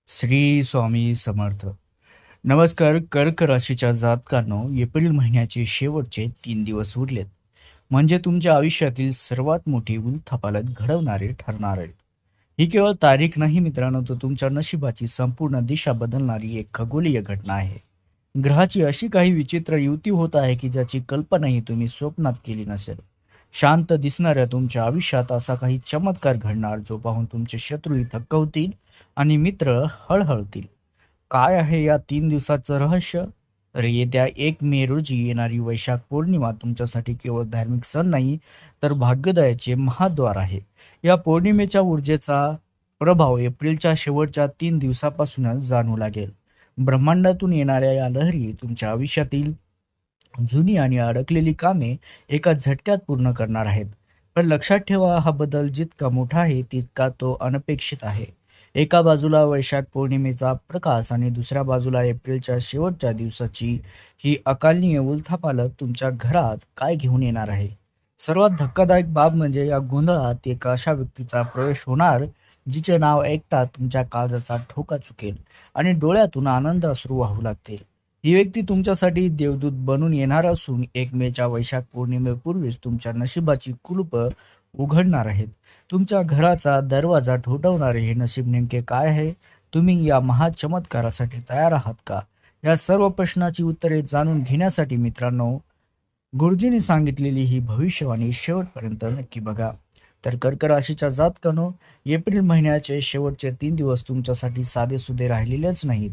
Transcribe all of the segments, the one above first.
श्री स्वामी समर्थ. नमस्कार. कर्क राशीच्या जातकांनो, एप्रिल महिन्याचे शेवटचे 3 दिवस उरलेत. म्हणजे तुमच्या आयुष्यातील सर्वात मोठी उलथापालट घडवणारे ठरणार आहेत. ही केवळ तारीख नाही मित्रांनो, तर तुमच्या नशिबाची संपूर्ण दिशा बदलणारी एक खगोलीय घटना आहे. ग्रहाची अशी काही विचित्र युती होत आहे की ज्याची कल्पनाही तुम्ही स्वप्नात केली नसेल. शांत दिसणाऱ्या तुमच्या आयुष्यात असा काही चमत्कार घडणार जो पाहून तुमचे शत्रूही थक्क होतील आणि मित्र हळहळतील. काय आहे या 3 दिवसाचं रहस्य? तर येत्या 1 मे रोजी येणारी वैशाख पौर्णिमा तुमच्यासाठी केवळ धार्मिक सण नाही, तर भाग्योदयाचे महाद्वार आहे. या पौर्णिमेच्या ऊर्जेचा प्रभाव एप्रिलच्या शेवटच्या 3 दिवसापासूनच जाणवू लागेल. ब्रह्मांडातून येणाऱ्या या लहरी तुमच्या आयुष्यातील जुनी आणि अडकलेली कामे एका झटक्यात पूर्ण करणार आहेत. पण लक्षात ठेवा, हा बदल जितका मोठा आहे तितका तो अनपेक्षित आहे. एका बाजूला वैशाख पौर्णिमेचा प्रकाश आणि दुसऱ्या बाजूला एप्रिलच्या शेवटच्या दिवसाची ही अकालनीय उलथापालट तुमच्या घरात काय घेऊन येणार आहे. सर्वात धक्कादायक बाब म्हणजे या गोंधळात एका अशा व्यक्तीचा प्रवेश होणार जिचे नाव ऐकता तुमच्या काळजाचा ठोका चुकेल आणि डोळ्यातून आनंद अश्रू वाहू लागतील. ही व्यक्ती तुमच्यासाठी देवदूत बनून येणार असून 1 मेच्या वैशाख पौर्णिमेपूर्वीच तुमच्या नशिबाची कुलूप उघडणार आहेत. तुमच्या घराचा दरवाजा ठोठावणारे हे नशीब नेमके काय आहे? तुम्ही या महाचमत्कारासाठी तयार आहात का? या सर्व प्रश्नाची उत्तरे जाणून घेण्यासाठी मित्रांनो, गुरुजींनी सांगितलेली ही भविष्यवाणी शेवटपर्यंत नक्की बघा. तर कर्क राशीच्या जातकानो, एप्रिल महिन्याचे शेवटचे 3 दिवस तुमच्यासाठी साधेसुधे राहिलेलेच नाहीत.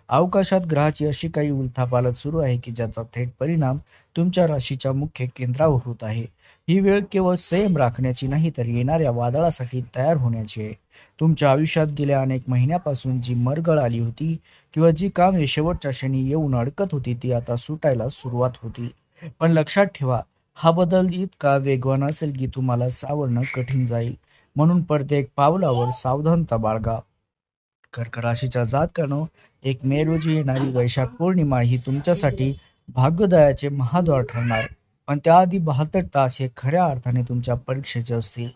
अवकाशात ग्रहाची अशी काही उलथापालट सुरू आहे की ज्याचा थेट परिणाम तुमच्या राशीच्या मुख्य केंद्रावर होत आहे. ही वेळ केवळ संयम राखण्याची नाही, तर येणाऱ्या वादळासाठी तयार होण्याची आहे. तुमच्या आयुष्यात गेल्या अनेक महिन्यापासून जी मरगळ आली होती किंवा जी कामे शेवटच्या क्षणी येऊन अडकत होती ती आता सुटायला सुरुवात होती. पण लक्षात ठेवा, हा बदल इतका वेगवान असेल की तुम्हाला सावरणं कठीण जाईल. म्हणून प्रत्येक पावलावर सावधानता बाळगा. कर्क राशीच्या जातकानो, 1 मे रोजी येणारी वैशाख पौर्णिमा ही तुमच्यासाठी भाग्योदयाचे महाद्वार ठरणार. पण त्याआधी 72 तास हे खऱ्या अर्थाने तुमच्या परीक्षेचे असतील.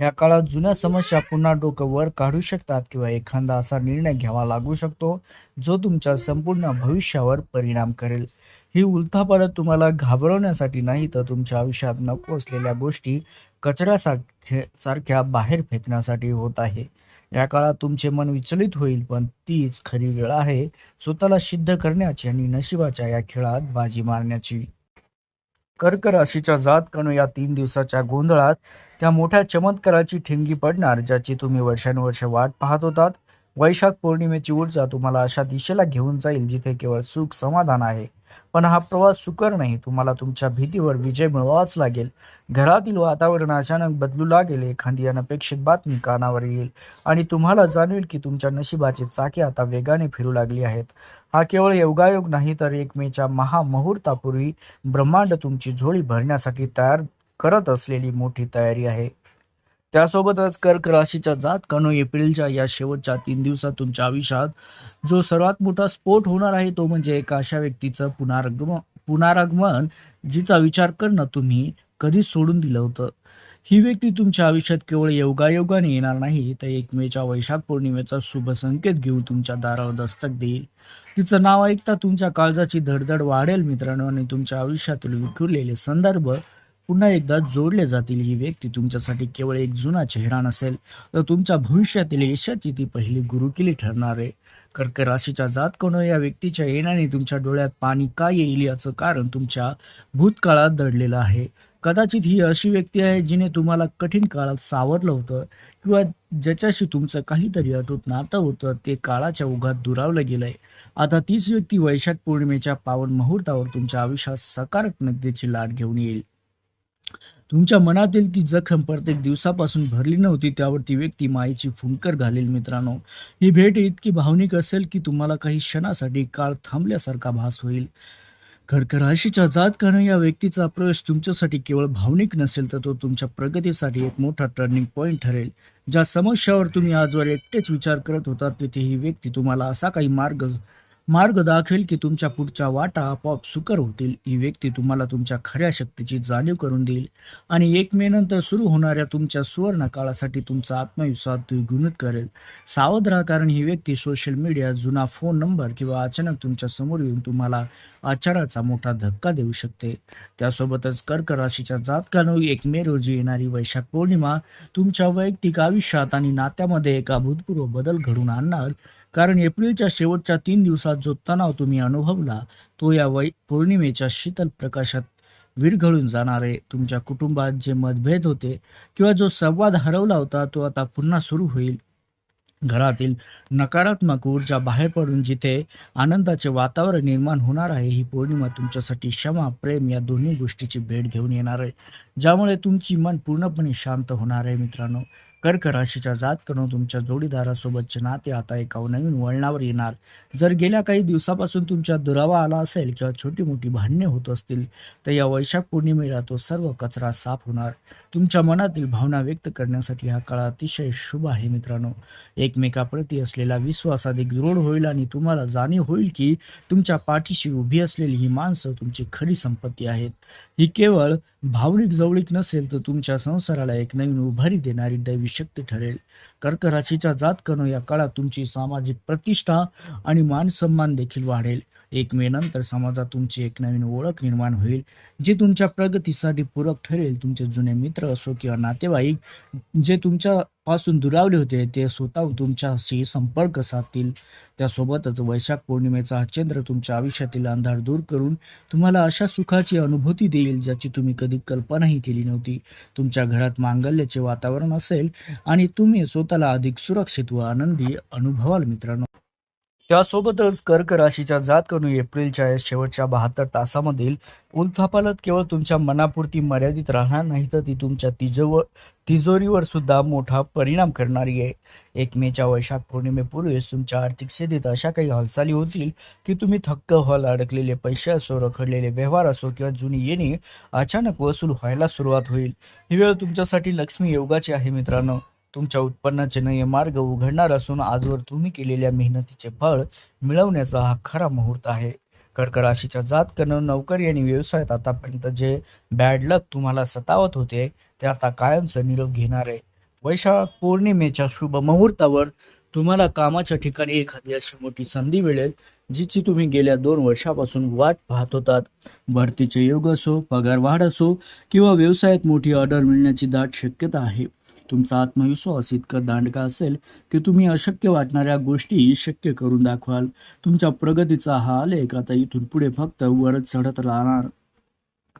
या काळात जुन्या समस्या पुन्हा डोकं वर काढू शकतात किंवा एखादा असा निर्णय घ्यावा लागू शकतो जो तुमच्या संपूर्ण भविष्यावर परिणाम करेल. ही उलथापालट तुम्हाला घाबरवण्यासाठी नाही, तर तुमच्या आयुष्यात नको असलेल्या गोष्टी कचऱ्यासारख्या बाहेर फेकण्यासाठी होत आहे. या काळात तुमचे मन विचलित होईल, पण तीच खरी वेळ आहे स्वतःला सिद्ध करण्याची आणि नशिबाच्या या खेळात बाजी मारण्याची. कर्क राशीच्या जातकानो, या 3 दिवसाच्या गोंधळात त्या मोठ्या चमत्काराची ठिणगी पडणार ज्याची तुम्ही वर्षानुवर्ष वाट पाहत होतात. वैशाख पौर्णिमेची ऊर्जा तुम्हाला अशा दिशेला घेऊन जाईल जिथे केवळ सुख समाधान आहे. पण हा प्रवास सुकर नाही. तुम्हाला तुमच्या भीतीवर विजय मिळवावाच लागेल. घरातील वातावरण अचानक बदलू लागेल. एखादी अनपेक्षित बातमी कानावर येईल आणि तुम्हाला जाणवेल की तुमच्या नशिबाची चाके आता वेगाने फिरू लागली आहेत. हा केवळ योगायोग नाही, तर 1 मेच्या महामुहूर्तापूर्वी ब्रह्मांड तुमची झोळी भरण्यासाठी तयार करत असलेली मोठी तयारी आहे. त्यासोबतच कर्क राशीच्या जातकानो, एप्रिलच्या या शेवटच्या 3 दिवसात तुमच्या आयुष्यात जो सर्वात मोठा स्फोट होणार आहे तो म्हणजे एका अशा व्यक्तीचं पुनरागमन जिचा विचार करणं तुम्ही कधीच सोडून दिलं होतं. ही व्यक्ती तुमच्या आयुष्यात केवळ योगायोगाने येणार नाही, तर 1 मेच्या वैशाख पौर्णिमेचा शुभ संकेत घेऊन तुमच्या दारावर दस्तक देईल. तिचं नाव ऐकता तुमच्या काळजाची धडधड वाढेल मित्रांनो, आणि तुमच्या आयुष्यातील विखुरलेले संदर्भ पुन्हा एकदा जोडले जातील. ही व्यक्ती तुमच्यासाठी केवळ एक जुना चेहरा नसेल, तर तुमच्या भविष्यातील यशाची ती पहिली गुरुकिल्ली ठरणार आहे. कर्क राशीच्या जातकानो, या व्यक्तीच्या येण्याने तुमच्या डोळ्यात पाणी का येईल याचं कारण तुमच्या भूतकाळात दडलेलं आहे. कदाचित ही अशी व्यक्ती आहे जिने तुम्हाला कठीण काळात सावरलं होतं किंवा ज्याच्याशी तुमचं काहीतरी अटूट नातं होतं ते काळाच्या ओघात दुरावलं गेलंय. आता तीच व्यक्ती वैशाख पौर्णिमेच्या पावन मुहूर्तावर तुमच्या आयुष्यात सकारात्मकतेची लाट घेऊन येईल. तुमच्या मनातील ती जखम प्रत्येक दिवसापासून भरली नव्हती त्यावर ती व्यक्ती मायेची फुंकर घालेल मित्रांनो. ही भेट इतकी भावनिक असेल की तुम्हाला काही क्षणासाठी काळ थांबल्यासारखा भास होईल. कर्क राशीच्या जातकानं, या व्यक्तीचा प्रवेश तुमच्यासाठी केवळ भावनिक नसेल, तर तो तुमच्या प्रगतीसाठी एक मोठा टर्निंग पॉईंट ठरेल. ज्या समस्यावर तुम्ही आजवर एकटेच विचार करत होता तिथे ही व्यक्ती तुम्हाला असा काही मार्ग मार्ग दाखवेल की तुमच्या पुढच्या वाटा आपोआप सुकर होतील. ही व्यक्ती तुम्हाला तुमच्या खऱ्या शक्तीची जाणीव करून देईल आणि 1 मे नंतर सुरू होणाऱ्या तुमच्या सुवर्ण काळासाठी तुमचा आत्मविश्वास द्विगुणित करेल. सावध राहा, कारण ही व्यक्ती सोशल मीडिया, जुना फोन नंबर किंवा अचानक तुमच्या समोर येऊन तुम्हाला आचाराचा मोठा धक्का देऊ शकते. त्यासोबतच कर्क राशीच्या जातकांनो, 1 मे रोजी येणारी वैशाख पौर्णिमा तुमच्या वैयक्तिक आयुष्यात आणि नात्यामध्ये एक अभूतपूर्व बदल घडवून आणणार. कारण एप्रिलच्या शेवटच्या 3 दिवसात जो तणाव तुम्ही अनुभवला, तो या पौर्णिमेच्या शीतल प्रकाशात विरघळून जाणार आहे. तुमच्या कुटुंबात जे मतभेद होते किंवा जो संवाद हरवला होता, तो आता पुन्हा सुरू होईल. घरातील नकारात्मक ऊर्जा बाहेर पडून जिथे आनंदाचे वातावरण निर्माण होणार आहे. ही पौर्णिमा तुमच्यासाठी क्षमा, प्रेम या दोन्ही गोष्टीची भेट घेऊन येणार आहे, ज्यामुळे तुमची मन पूर्णपणे शांत होणार आहे. मित्रांनो, कर्क राशीच्या जातकांनो, तुमच्या जोडीदारासोबतचे नाते आता एका नवीन वळणावर येणार. जर गेल्या काही दिवसापासून तुमच्या दुरावा आला असेल किंवा छोटी मोठी भांडणे होत असतील, तर या वैशाख पौर्णिमेला तो सर्व कचरा साफ होणार. तुमच्या मनातील भावना व्यक्त करण्यासाठी हा काळ अतिशय शुभ आहे. मित्रांनो, एकमेकाप्रती असलेला विश्वास अधिक दृढ होईल आणि तुम्हाला जाणीव होईल की तुमच्या पाठीशी उभी असलेली ही माणसं तुमची खरी संपत्ती आहेत. ही केवळ भावनिक जवळीक नसेल, तर तुमच्या संसाराला एक नवीन उभारी देणारी दैवी शक्ती ठरेल. कर्क राशीच्या जातकांनो, या काळात तुमची सामाजिक प्रतिष्ठा आणि मान सन्मान देखील वाढेल. 1 मे नंतर समाजात तुमची एक नवीन ओळख निर्माण होईल, जी तुमच्या प्रगतीसाठी पूरक ठरेल. तुमचे जुने मित्र असो किंवा नातेवाईक जे तुमच्यापासून दुरावले होते, ते स्वतः तुमच्याशी संपर्क साधतील. त्यासोबतच वैशाख पौर्णिमेचा हा चंद्र तुमच्या आयुष्यातील अंधार दूर करून तुम्हाला अशा सुखाची अनुभूती देईल, ज्याची तुम्ही कधी कल्पनाही केली नव्हती. तुमच्या घरात मांगल्याचे वातावरण असेल आणि तुम्ही स्वतःला अधिक सुरक्षित व आनंदी अनुभवाल. मित्रांनो, त्यासोबतच कर्क राशीच्या जातकांनो, एप्रिलच्या या शेवटच्या 72 तासामधील उलथापालथ केवळ तुमच्या मनापुरती मर्यादित राहणार नाही, तर ती तुमच्या तिजोरीवर सुद्धा मोठा परिणाम करणारी आहे. 1 मेच्या वैशाख पौर्णिमेपूर्वीच तुमच्या आर्थिक स्थितीत अशा काही हालचाली होतील की तुम्ही थक्क व्हाल. अडकलेले पैसे असो, रखडलेले व्यवहार असो किंवा जुनी येणे अचानक वसूल व्हायला सुरुवात होईल. ही वेळ तुमच्यासाठी लक्ष्मी योगाची आहे. मित्रांनो, तुमच्या उत्पन्नाचे नवे मार्ग उघडणार असून आजवर तुम्ही केलेल्या मेहनतीचे फळ मिळवण्याचा हा खरा मुहूर्त आहे. कर्क राशीच्या जातकांनो, नोकरी आणि व्यवसायात आतापर्यंत जे बॅड लक तुम्हाला सतावत होते, ते आता कायमचं निरोप घेणार आहे. वैशाख पौर्णिमेच्या शुभ मुहूर्तावर तुम्हाला कामाच्या ठिकाणी एखादी अशी मोठी संधी मिळेल, जिची तुम्ही गेल्या 2 वर्षापासून वाट पाहत होतात. भरतीचे योग असो, पगार वाढ असो किंवा व्यवसायात मोठी ऑर्डर मिळण्याची दाट शक्यता आहे. तुमचा आत्मविश्वास इतका दांडगा असेल की तुम्ही अशक्य वाटणाऱ्या गोष्टी शक्य करून दाखवाल. तुमच्या प्रगतीचा हा आलेख आता इथून पुढे फक्त वरच चढत राहणार.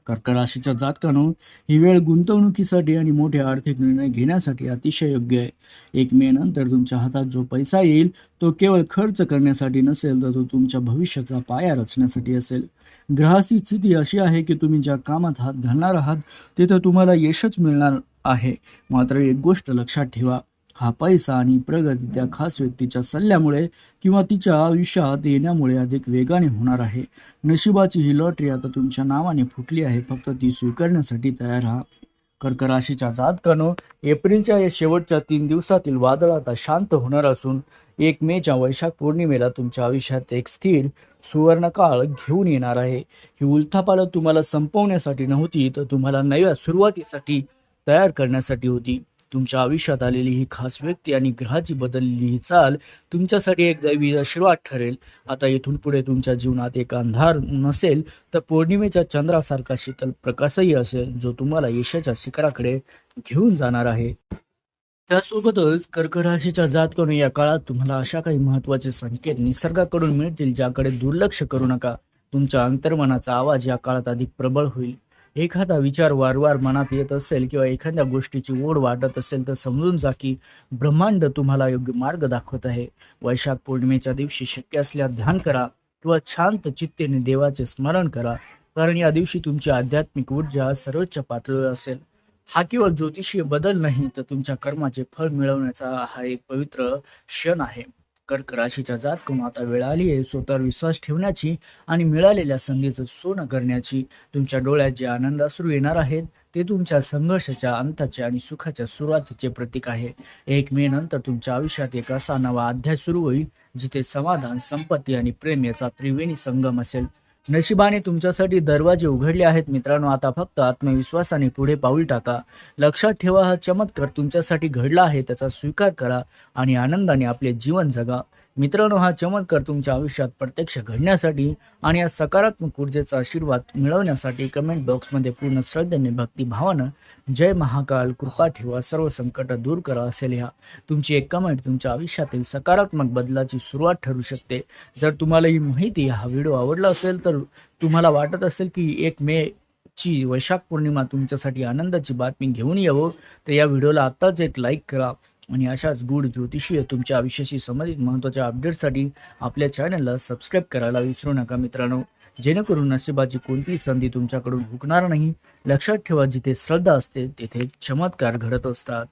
कर्क राशीच्या जातकांनो, ही वेळ गुंतवणुकीसाठी आणि मोठे आर्थिक निर्णय घेण्यासाठी अतिशय योग्य आहे. 1 मे नंतर तुमच्या हातात जो पैसा येईल, तो केवळ खर्च करण्यासाठी नसेल, तर तो तुमच्या भविष्याचा पाया रचण्यासाठी असेल. ग्रहाची स्थिती अशी आहे की तुम्ही ज्या कामात हात घालणार आहात, तिथं तुम्हाला यशच मिळणार आहे. मात्र एक गोष्ट लक्षात ठेवा, हा पैसा आणि प्रगती त्या खास व्यक्तीच्या सल्ल्यामुळे किंवा तिच्या आयुष्यात येण्यामुळे अधिक वेगाने होणार आहे. नशिबाची ही लॉटरी आता तुमच्या नावाने फुटली आहे. फक्त ती स्वीकारण्यासाठी तयार राहा. कर्क राशीच्या जातकांनो, एप्रिलच्या या शेवटच्या 3 दिवसातील वादळ आता शांत होणार असून 1 मेच्या वैशाख पौर्णिमेला तुमच्या आयुष्यात एक स्थिर सुवर्णकाळ घेऊन येणार आहे. ही उलथापालथ तुम्हाला संपवण्यासाठी नव्हती, तर तुम्हाला नव्या सुरुवातीसाठी तयार करण्यासाठी होती. तुमच्या आयुष्यात आलेली ही खास व्यक्ती आणि ग्रहाची बदललेली ही चाल तुमच्यासाठी एक दैवी आशीर्वाद ठरेल. आता इथून पुढे तुमच्या जीवनात एक अंधार नसेल, तर पौर्णिमेच्या चंद्रासारखा शीतल प्रकाशही असेल, जो तुम्हाला यशाच्या शिखराकडे घेऊन जाणार आहे. त्यासोबतच कर्क राशीच्या जातकांनो, या काळात तुम्हाला अशा काही महत्त्वाचे संकेत निसर्गाकडून मिळतील, ज्याकडे दुर्लक्ष करू नका. तुमच्या अंतर्मनाचा आवाज या काळात अधिक प्रबळ होईल. एखादा विचार वारंवार मनात येत असेल किंवा एखाद्या गोष्टीची ओढ वाटत असेल, तर समजून जा की ब्रह्मांड तुम्हाला योग्य मार्ग दाखवत आहे. वैशाख पौर्णिमेच्या दिवशी शक्य असल्यास ध्यान करा किंवा शांत चित्तेने देवाचे स्मरण करा, कारण या दिवशी तुमची आध्यात्मिक ऊर्जा सर्वोच्च पातळीवर असेल. हा केवळ ज्योतिषीय बदल नाही, तर तुमच्या कर्माचे फळ मिळवण्याचा हा एक पवित्र क्षण आहे. कर्क राशीच्या जातकांनो, आता वेळ आली आहे स्वतःवर विश्वास ठेवण्याची आणि मिळालेल्या संधीचं सोनं करण्याची. तुमच्या डोळ्यात जे आनंद अश्रू येणार आहेत, ते तुमच्या संघर्षाच्या अंताचे आणि सुखाच्या सुरुवातीचे प्रतीक आहे. 1 मे नंतर तुमच्या आयुष्यात एक असा नवा अध्याय सुरू होईल, जिथे समाधान, संपत्ती आणि प्रेम याचा त्रिवेणी संगम असेल. नशिबाने तुमच्यासाठी दरवाजे उघडले आहेत मित्रांनो. आता फक्त आत्मविश्वासाने पुढे पाऊल टाका. लक्षात ठेवा, हा चमत्कार तुमच्यासाठी घडला आहे, त्याचा स्वीकार करा आणि आनंदाने आपले जीवन जगा. मित्रांनो, हा चमत्कार तुमच्या आयुष्यात प्रत्यक्ष घडण्यासाठी आणि या सकारात्मक ऊर्जेचा आशीर्वाद मिळवण्यासाठी कमेंट बॉक्समध्ये पूर्ण श्रद्धेने, भक्तिभावानं जय महाकाल, कृपा ठेवा, सर्व संकट दूर करा असे लिहा. तुमची एक कमेंट तुमच्या आयुष्यातील सकारात्मक बदलाची सुरुवात ठरू शकते. जर तुम्हाला ही माहिती, हा व्हिडिओ आवडला असेल, तर तुम्हाला वाटत असेल की 1 मे वैशाख पौर्णिमा तुमच्यासाठी आनंदाची बातमी घेऊन यावं, तर या व्हिडिओला आत्ताच एक लाईक करा आणि अशाच गूढ ज्योतिषीय तुमच्या आयुष्याशी संबंधित महत्त्वाच्या अपडेट्ससाठी आपल्या चॅनलला सबस्क्राईब करायला विसरू नका मित्रांनो, जेणेकरून नशिबाची कोणतीही संधी तुमच्याकडून हुकणार नाही. लक्षात ठेवा, जिथे श्रद्धा असते तिथे चमत्कार घडत असतात.